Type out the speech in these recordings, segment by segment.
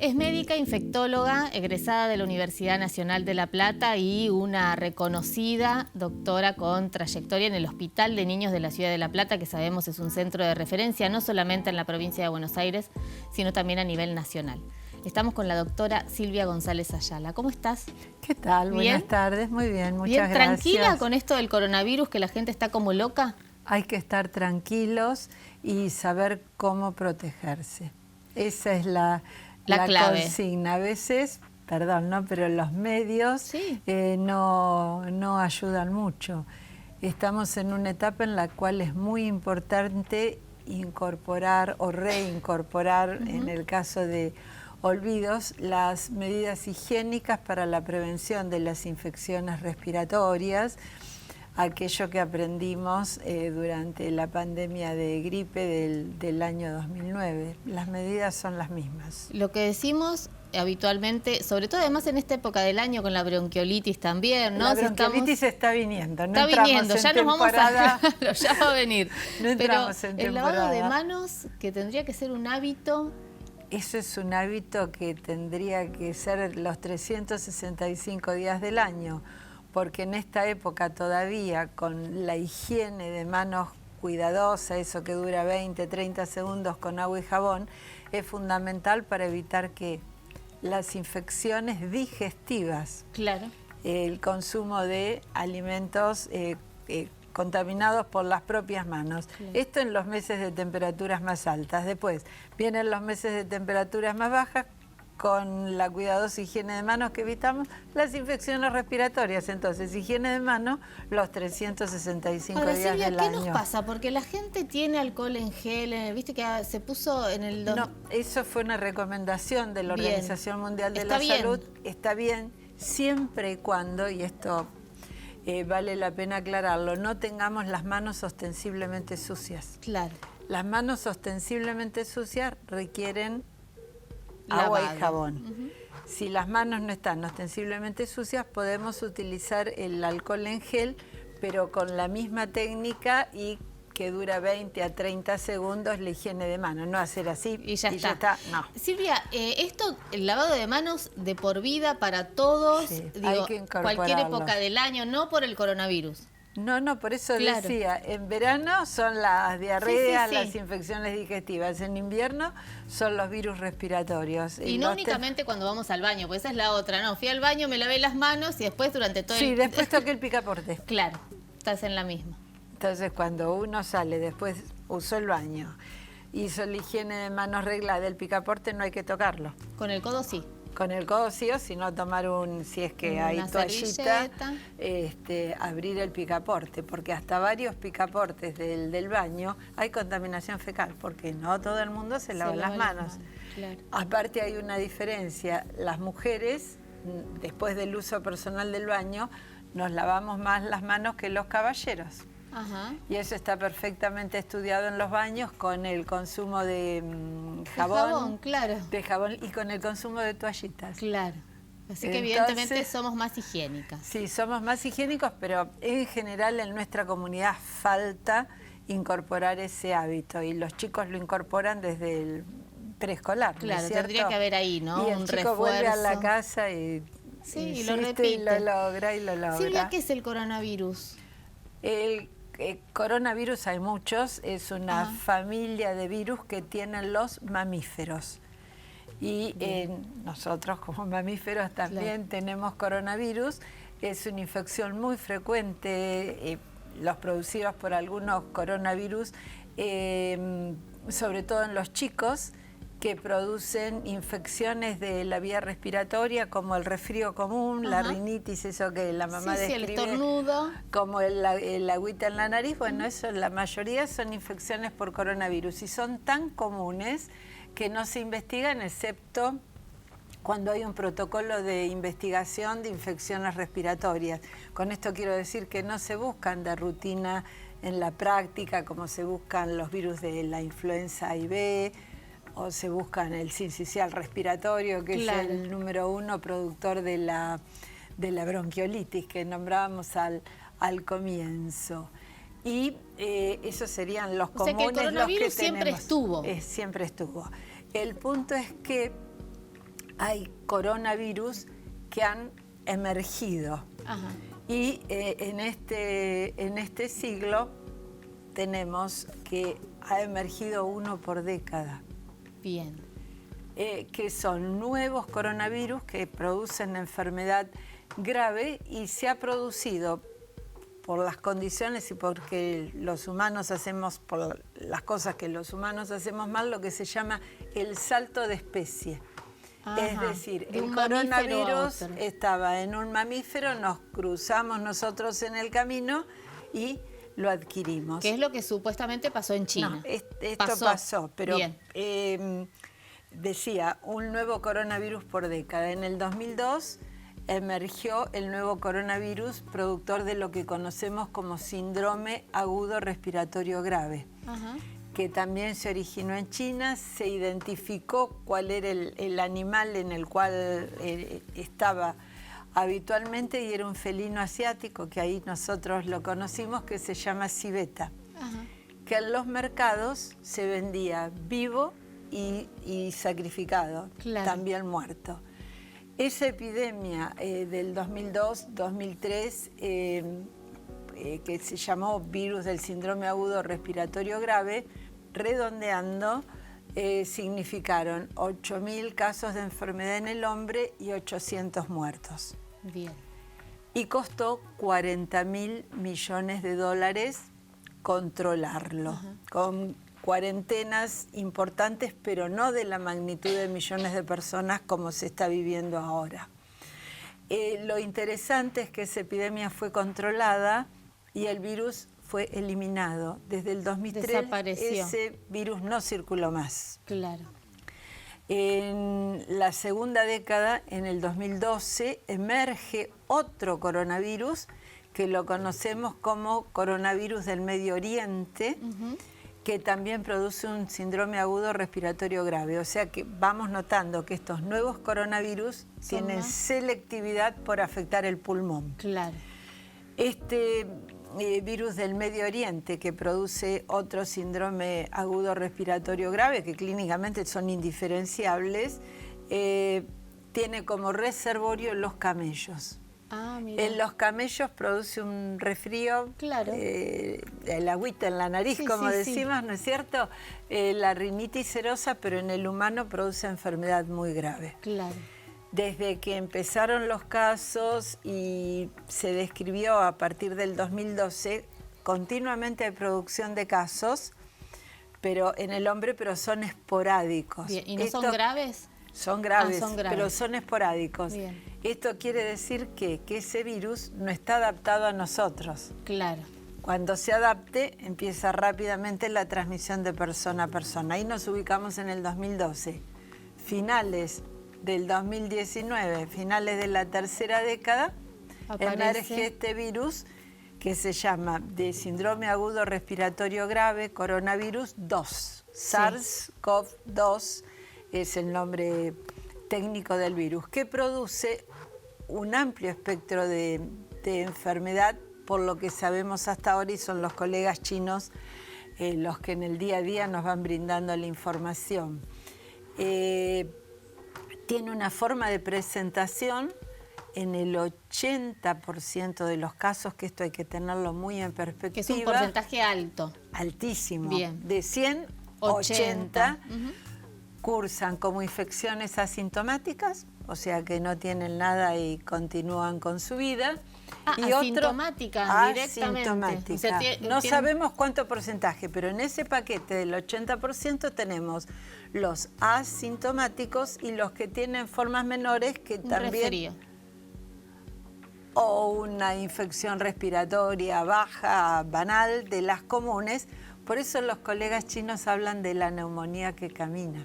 Es médica infectóloga, egresada de la Universidad Nacional de La Plata y una reconocida doctora con trayectoria en el Hospital de Niños de la Ciudad de La Plata, que sabemos es un centro de referencia no solamente en la provincia de Buenos Aires, sino también a nivel nacional. Estamos con la doctora Silvia González Ayala. ¿Cómo estás? ¿Qué tal? ¿Bien? Buenas tardes, muy bien, muchas ¿Bien? gracias. ¿Tranquila con esto del coronavirus, que la gente está como loca? Hay que estar tranquilos y saber cómo protegerse. Esa es la clave. consigna. A veces, perdón, ¿no? Pero los medios Sí. no ayudan mucho. Estamos en una etapa en la cual es muy importante incorporar o reincorporar, en el caso de olvidos, las medidas higiénicas para la prevención de las infecciones respiratorias, aquello que aprendimos durante la pandemia de gripe del año 2009. Las medidas son las mismas. Lo que decimos habitualmente, sobre todo además en esta época del año con la bronquiolitis también, ¿no? La bronquiolitis está viniendo, no está viniendo, ya nos vamos a... Claro, ya va a venir. No entramos en el lavado de manos, que tendría que ser un hábito... Eso es un hábito que tendría que ser los 365 días del año, porque en esta época todavía, con la higiene de manos cuidadosa, eso que dura 20, 30 segundos con agua y jabón, es fundamental para evitar que las infecciones digestivas, claro, el consumo de alimentos contaminados por las propias manos. Claro. Esto en los meses de temperaturas más altas. Después vienen los meses de temperaturas más bajas, con la cuidadosa higiene de manos que evitamos las infecciones respiratorias. Entonces, higiene de manos los 365 Ahora, días Silvia, del año. ¿qué nos pasa? Porque la gente tiene alcohol en gel, viste que se puso en el... No, eso fue una recomendación de la Organización Mundial de la Salud. Está bien, siempre y cuando, y esto vale la pena aclararlo, no tengamos las manos ostensiblemente sucias. Claro. Las manos ostensiblemente sucias requieren lavado, agua y jabón. Si las manos no están ostensiblemente sucias, podemos utilizar el alcohol en gel, pero con la misma técnica y que dura 20 a 30 segundos la higiene de manos, no hacer así y ya está. No. Silvia, esto, el lavado de manos de por vida para todos, Sí, digo, hay que cualquier época del año, no por el coronavirus. No, por eso claro. decía, en verano son las diarreas, sí. las infecciones digestivas, en invierno son los virus respiratorios. Y no únicamente cuando vamos al baño, pues esa es la otra, ¿no? Fui al baño, me lavé las manos y después durante todo Sí, después toqué el picaporte. Claro, estás en la misma. Entonces, cuando uno sale, después usó el baño, hizo la higiene de manos regla del picaporte, no hay que tocarlo. Con el codo sí. Con el codo sí, o si no tomar si es que hay toallita, abrir el picaporte, porque hasta varios picaportes del baño hay contaminación fecal, porque no todo el mundo se lava las manos. Claro. Aparte hay una diferencia, las mujeres, después del uso personal del baño, nos lavamos más las manos que los caballeros. Ajá. Y eso está perfectamente estudiado en los baños con el consumo de jabón, claro. De jabón y con el consumo de toallitas. Claro. Así que evidentemente somos más higiénicas. Sí, somos más higiénicos, pero en general en nuestra comunidad falta incorporar ese hábito y los chicos lo incorporan desde el preescolar. Claro, ¿cierto? tendría que haber ahí, ¿no? Y el chico vuelve a la casa y lo repite. Y lo logra. Silvia, ¿qué es el coronavirus? El coronavirus hay muchos, es una familia de virus que tienen los mamíferos. Y nosotros como mamíferos también tenemos coronavirus. Es una infección muy frecuente, los producidos por algunos coronavirus, sobre todo en los chicos, que producen infecciones de la vía respiratoria, como el resfrío común, la rinitis, eso que la mamá describe, el estornudo, como el agüita en la nariz. Bueno, eso la mayoría son infecciones por coronavirus y son tan comunes que no se investigan excepto cuando hay un protocolo de investigación de infecciones respiratorias. Con esto quiero decir que no se buscan de rutina en la práctica como se buscan los virus de la influenza A y B, o se buscan el sincicial respiratorio, que es el número 1 productor de la bronquiolitis que nombrábamos al comienzo. Y esos serían los comunes, o sea que el coronavirus los que siempre tenemos. estuvo. Siempre estuvo. El punto es que hay coronavirus que han emergido. Ajá. Y en este siglo tenemos que ha emergido uno por década. Bien. Que son nuevos coronavirus que producen enfermedad grave y se ha producido por las condiciones y porque los humanos hacemos, por las cosas que los humanos hacemos mal, lo que se llama el salto de especie. Ajá, es decir, de el un mamífero a coronavirus otro. estaba en un mamífero, nos cruzamos nosotros en el camino y lo adquirimos. ¿Qué es lo que supuestamente pasó en China? No, esto pasó, pero decía, un nuevo coronavirus por década. En el 2002 emergió el nuevo coronavirus productor de lo que conocemos como síndrome agudo respiratorio grave. Ajá. Que también se originó en China, se identificó cuál era el animal en el cual estaba habitualmente y era un felino asiático, que ahí nosotros lo conocimos, que se llama civeta, que en los mercados se vendía vivo y sacrificado, claro. También muerto. Esa epidemia del 2002-2003, que se llamó virus del síndrome agudo respiratorio grave, redondeando, significaron 8.000 casos de enfermedad en el hombre y 800 muertos. Bien. Y costó 40.000 millones de dólares controlarlo, con cuarentenas importantes, pero no de la magnitud de millones de personas como se está viviendo ahora. Lo interesante es que esa epidemia fue controlada y el virus fue eliminado. Desde el 2003 desapareció. Ese virus no circuló más. Claro. En la segunda década, en el 2012, emerge otro coronavirus que lo conocemos como coronavirus del Medio Oriente, que también produce un síndrome agudo respiratorio grave. O sea que vamos notando que estos nuevos coronavirus tienen selectividad por afectar el pulmón. Claro. Este virus del Medio Oriente, que produce otro síndrome agudo respiratorio grave, que clínicamente son indiferenciables, tiene como reservorio los camellos. Ah, mira. En los camellos produce un resfrío, claro. El agüita en la nariz, como decimos, ¿no es cierto? La rinitis serosa, pero en el humano produce enfermedad muy grave. Claro. Desde que empezaron los casos y se describió a partir del 2012, continuamente hay producción de casos, pero en el hombre, pero son esporádicos. Bien. ¿Y no son graves? Son graves, son graves, pero son esporádicos. Bien. Esto quiere decir que ese virus no está adaptado a nosotros. Claro. Cuando se adapte, empieza rápidamente la transmisión de persona a persona. Ahí nos ubicamos en el 2012. Finales del 2019, finales de la tercera década, emerge este virus que se llama de síndrome agudo respiratorio grave, coronavirus 2. SARS-CoV-2 es el nombre técnico del virus, que produce un amplio espectro de enfermedad, por lo que sabemos hasta ahora, y son los colegas chinos los que en el día a día nos van brindando la información. Tiene una forma de presentación en el 80% de los casos, que esto hay que tenerlo muy en perspectiva. Que es un porcentaje alto. Altísimo. Bien. De 100, 80 cursan como infecciones asintomáticas, o sea que no tienen nada y continúan con su vida. Y asintomática, directamente. Asintomática. O sea, no sabemos cuánto porcentaje, pero en ese paquete del 80% tenemos los asintomáticos y los que tienen formas menores que también... resfrío. O una infección respiratoria baja, banal, de las comunes. Por eso los colegas chinos hablan de la neumonía que camina.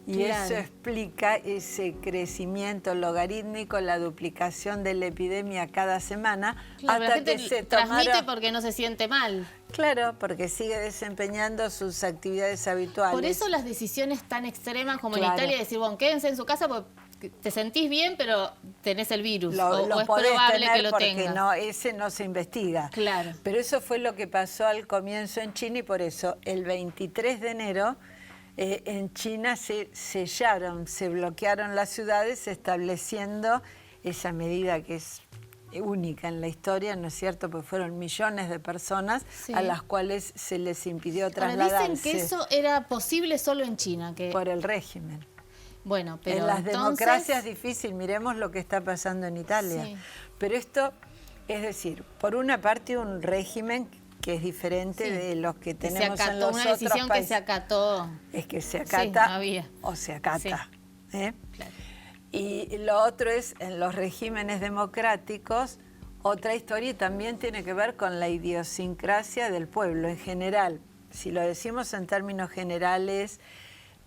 Y eso explica ese crecimiento logarítmico, la duplicación de la epidemia cada semana. Claro, hasta la gente que se transmite porque no se siente mal. Claro, porque sigue desempeñando sus actividades habituales. Por eso las decisiones tan extremas como en Italia, decir, bueno, quédense en su casa porque te sentís bien, pero tenés el virus. Lo o es probable que lo porque tengas. No, ese no se investiga. Claro. Pero eso fue lo que pasó al comienzo en China y por eso el 23 de enero En China se sellaron, se bloquearon las ciudades estableciendo esa medida que es única en la historia, ¿no es cierto? Porque fueron millones de personas a las cuales se les impidió trasladarse. Ahora dicen que eso era posible solo en China. Por el régimen. Bueno, pero en las entonces... democracias es difícil, miremos lo que está pasando en Italia. Sí. Pero esto, es decir, por una parte un régimen que es diferente de los que tenemos en los otros países. Una decisión que se acató. Es que se acata no había. O se acata. Sí. Claro. Y lo otro es, en los regímenes democráticos, otra historia y también tiene que ver con la idiosincrasia del pueblo en general. Si lo decimos en términos generales,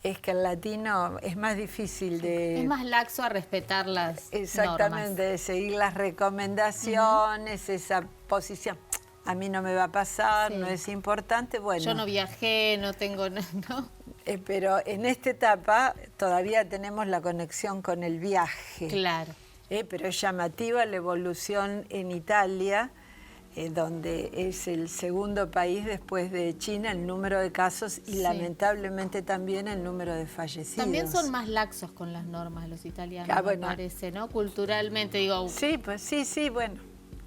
es que el latino es más difícil de... Es más laxo a respetar las Exactamente, normas. De seguir las recomendaciones, esa posición. A mí no me va a pasar, no es importante, bueno. Yo no viajé, no tengo... ¿no? Pero en esta etapa todavía tenemos la conexión con el viaje. Claro. Pero es llamativa la evolución en Italia, donde es el segundo país después de China el número de casos y lamentablemente también el número de fallecidos. También son más laxos con las normas los italianos, me parece, ¿no? Culturalmente, digo... Sí, pues sí, bueno.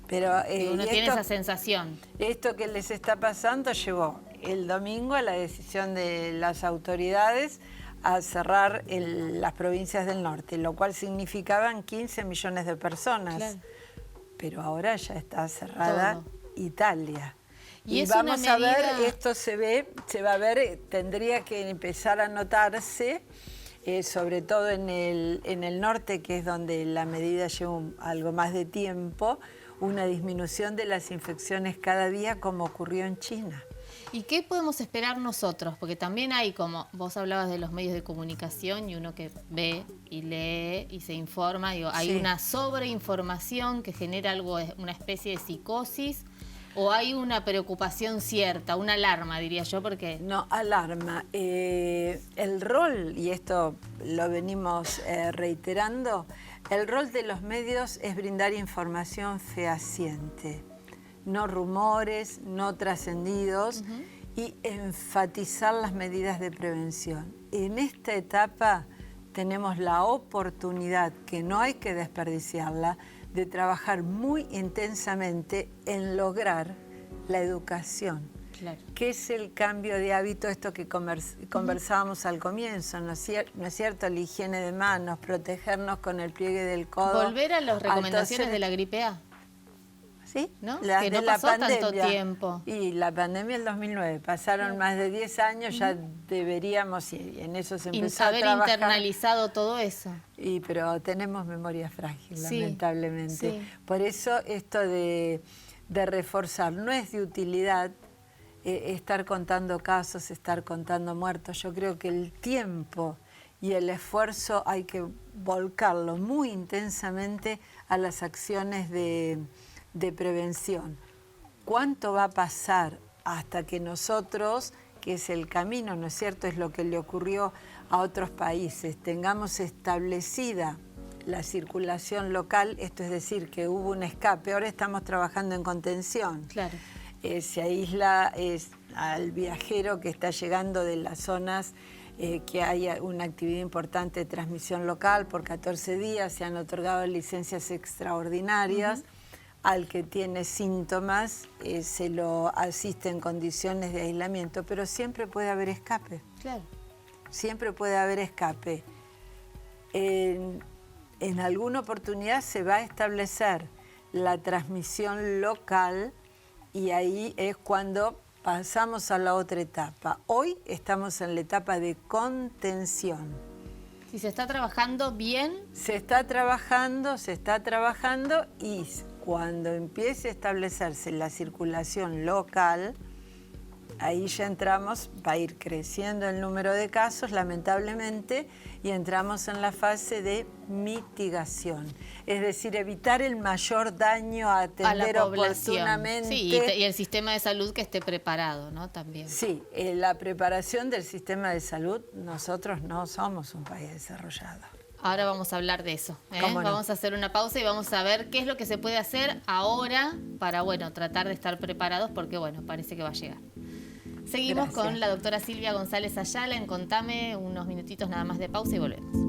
Pero uno tiene esa sensación. Esto que les está pasando llevó el domingo a la decisión de las autoridades a cerrar las provincias del norte, lo cual significaban 15 millones de personas. Claro. Pero ahora ya está cerrada Italia. Y vamos a ver, esto se va a ver, tendría que empezar a notarse, sobre todo en el norte, que es donde la medida lleva algo más de tiempo, una disminución de las infecciones cada día como ocurrió en China. ¿Y qué podemos esperar nosotros? Porque también hay, como vos hablabas de los medios de comunicación y uno que ve y lee y se informa, digo, hay una sobreinformación que genera una especie de psicosis, o hay una preocupación cierta, una alarma, diría yo, porque... No, alarma. El rol, y esto lo venimos reiterando, el rol de los medios es brindar información fehaciente. No rumores, no trascendidos, y enfatizar las medidas de prevención. En esta etapa tenemos la oportunidad, que no hay que desperdiciarla, de trabajar muy intensamente en lograr la educación. Claro. ¿Qué es el cambio de hábito? Esto que conversábamos al comienzo, ¿no es cierto? La higiene de manos, protegernos con el pliegue del codo. Volver a las recomendaciones de la gripe A. ¿Sí? ¿No? Que no pasó tanto tiempo. Y la pandemia del 2009, pasaron más de 10 años, ya deberíamos, y en eso se empezó a trabajar. Haber internalizado todo eso. Pero tenemos memoria frágil, lamentablemente. Sí. Por eso esto de reforzar, no es de utilidad estar contando casos, estar contando muertos. Yo creo que el tiempo y el esfuerzo hay que volcarlo muy intensamente a las acciones de prevención. ¿Cuánto va a pasar hasta que nosotros, que es el camino, ¿no es cierto?, es lo que le ocurrió a otros países, tengamos establecida la circulación local, esto es decir, que hubo un escape, ahora estamos trabajando en contención. Claro. Se aísla al viajero que está llegando de las zonas que haya una actividad importante de transmisión local. Por 14 días se han otorgado licencias extraordinarias. Al que tiene síntomas se lo asiste en condiciones de aislamiento, pero siempre puede haber escape. Claro. Siempre puede haber escape. En alguna oportunidad se va a establecer la transmisión local y ahí es cuando pasamos a la otra etapa. Hoy estamos en la etapa de contención. ¿Y se está trabajando bien? Se está trabajando y cuando empiece a establecerse la circulación local, ahí ya entramos, va a ir creciendo el número de casos, lamentablemente, y entramos en la fase de mitigación. Es decir, evitar el mayor daño, atender a la población oportunamente. Sí, y el sistema de salud que esté preparado, ¿no? También. Sí, la preparación del sistema de salud, nosotros no somos un país desarrollado. Ahora vamos a hablar de eso. No? Vamos a hacer una pausa y vamos a ver qué es lo que se puede hacer ahora para, tratar de estar preparados porque, parece que va a llegar. Seguimos Gracias. con la doctora Silvia González Ayala en Contame, unos minutitos nada más de pausa y volvemos.